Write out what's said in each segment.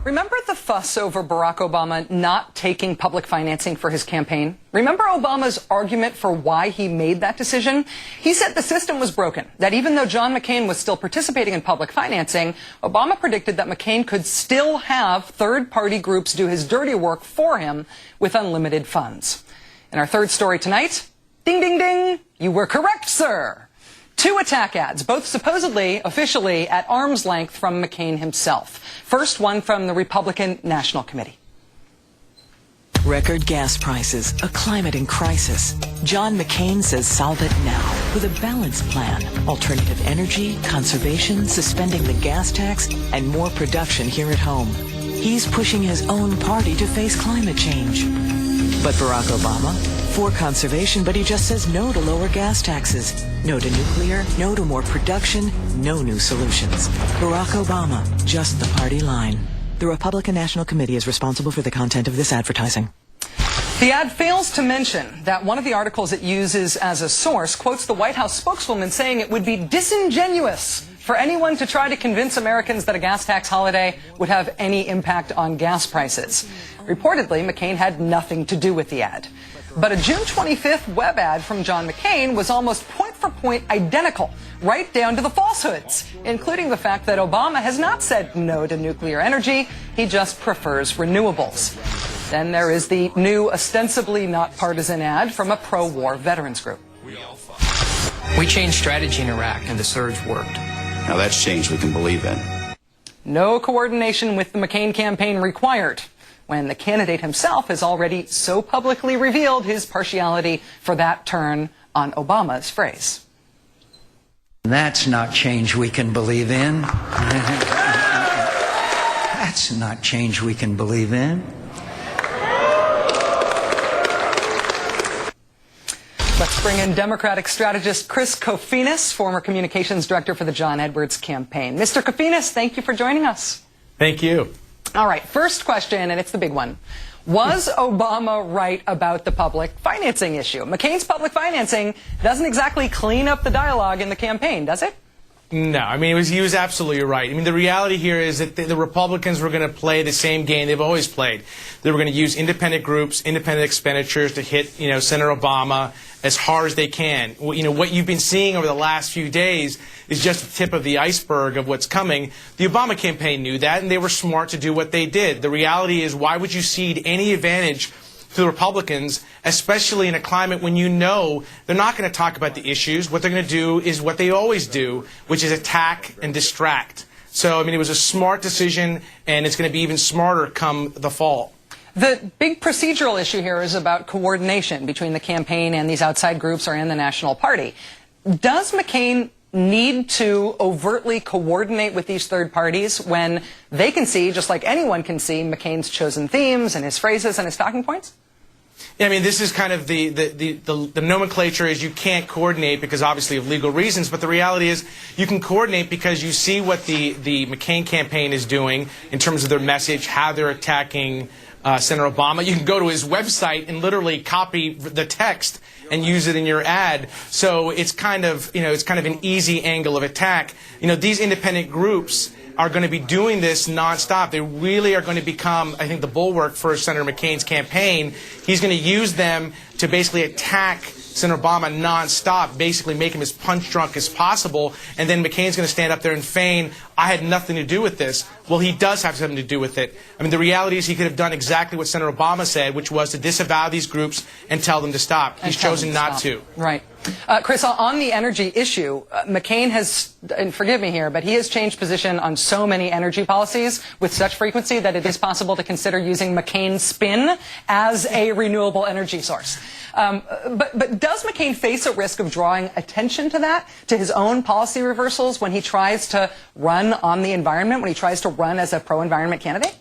Remember the fuss over Barack Obama not taking public financing for his campaign? Remember Obama's argument for why he made that decision? He said the system was broken, that even though John McCain was still participating in public financing, Obama predicted that McCain could still have third-party groups do his dirty work for him with unlimited funds. In our third story tonight, ding, ding, ding, you were correct, sir. 2 attack ads, both supposedly, officially, at arm's length from McCain himself. First one from the Republican National Committee. Record gas prices, a climate in crisis. John McCain says solve it now with a balanced plan. Alternative energy, conservation, suspending the gas tax, and more production here at home. He's pushing his own party to face climate change. But Barack Obama? For conservation, but he just says no to lower gas taxes. No to nuclear, no to more production, no new solutions. Barack Obama, just the party line. The Republican National Committee is responsible for the content of this advertising. The ad fails to mention that one of the articles it uses as a source quotes the White House spokeswoman saying it would be disingenuous for anyone to try to convince Americans that a gas tax holiday would have any impact on gas prices. Reportedly, McCain had nothing to do with the ad. But a June 25th web ad from John McCain was almost point-for-point identical, right down to the falsehoods, including the fact that Obama has not said no to nuclear energy, he just prefers renewables. Then there is the new, ostensibly not partisan ad from a pro-war veterans group. We changed strategy in Iraq, and the surge worked. Now that's change we can believe in. No coordination with the McCain campaign required, when the candidate himself has already so publicly revealed his partiality for that turn on Obama's phrase. That's not change we can believe in. That's not change we can believe in. Let's bring in Democratic strategist Chris Kofinis, former communications director for the John Edwards campaign. Mr. Kofinis, thank you for joining us. Thank you. All right, first question, and it's the big one. Was Obama right about the public financing issue? McCain's public financing doesn't exactly clean up the dialogue in the campaign, does it? No, I mean, he was absolutely right. I mean, the reality here is that the Republicans were going to play the same game they've always played. They were going to use independent groups, independent expenditures to hit, Senator Obama as hard as they can. What you've been seeing over the last few days is just the tip of the iceberg of what's coming. The Obama campaign knew that, and they were smart to do what they did. The reality is, why would you cede any advantage to the Republicans, especially in a climate when you know they're not going to talk about the issues? What they're going to do is what they always do, which is attack and distract. So, I mean, it was a smart decision, and it's going to be even smarter come the fall. The big procedural issue here is about coordination between the campaign and these outside groups or in the National Party. Does McCain need to overtly coordinate with these third parties when they can see, just like anyone can see, McCain's chosen themes and his phrases and his talking points? Yeah, I mean, this is kind of the nomenclature is you can't coordinate because obviously of legal reasons, but the reality is you can coordinate because you see what the McCain campaign is doing in terms of their message, how they're attacking Senator Obama. You can go to his website and literally copy the text and use it in your ad. So it's kind of, an easy angle of attack. These independent groups are going to be doing this nonstop. They really are going to become, I think, the bulwark for Senator McCain's campaign. He's going to use them to basically attack Senator Obama nonstop, basically make him as punch drunk as possible, and then McCain's going to stand up there and feign, I had nothing to do with this. Well, he does have something to do with it. I mean, the reality is he could have done exactly what Senator Obama said, which was to disavow these groups and tell them to stop. He's chosen not to. Right. Chris, on the energy issue, McCain has, and forgive me here, but he has changed position on so many energy policies with such frequency that it is possible to consider using McCain's spin as a renewable energy source. But does McCain face a risk of drawing attention to that, to his own policy reversals when he tries to run on the environment, when he tries to run as a pro-environment candidate?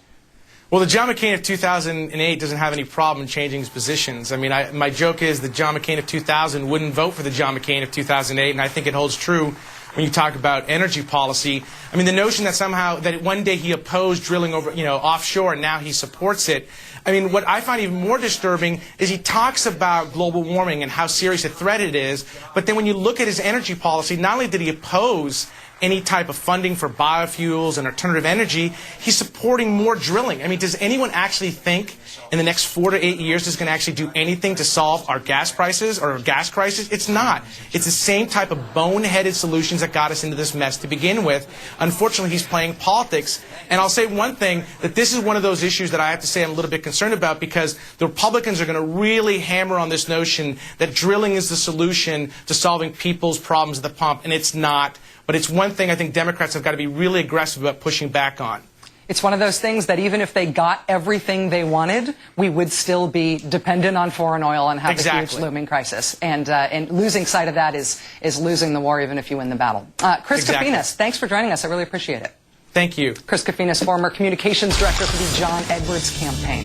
Well, the John McCain of 2008 doesn't have any problem changing his positions. I mean, my joke is the John McCain of 2000 wouldn't vote for the John McCain of 2008, and I think it holds true when you talk about energy policy. I mean, the notion that somehow that one day he opposed drilling over, offshore, and now he supports it. I mean, what I find even more disturbing is he talks about global warming and how serious a threat it is, but then when you look at his energy policy, not only did he oppose any type of funding for biofuels and alternative energy, he's supporting more drilling. I mean, does anyone actually think in the next 4 to 8 years this is going to actually do anything to solve our gas prices or our gas crisis? It's not. It's the same type of boneheaded solutions that got us into this mess to begin with. Unfortunately, he's playing politics. And I'll say one thing, that this is one of those issues that I have to say I'm a little bit concerned about, because the Republicans are going to really hammer on this notion that drilling is the solution to solving people's problems at the pump, and it's not. But it's one thing I think Democrats have got to be really aggressive about pushing back on. It's one of those things that even if they got everything they wanted, we would still be dependent on foreign oil and have a huge looming crisis. And losing sight of that is losing the war, even if you win the battle. Chris Kofinis, thanks for joining us. I really appreciate it. Thank you. Chris Kofinis, former communications director for the John Edwards campaign.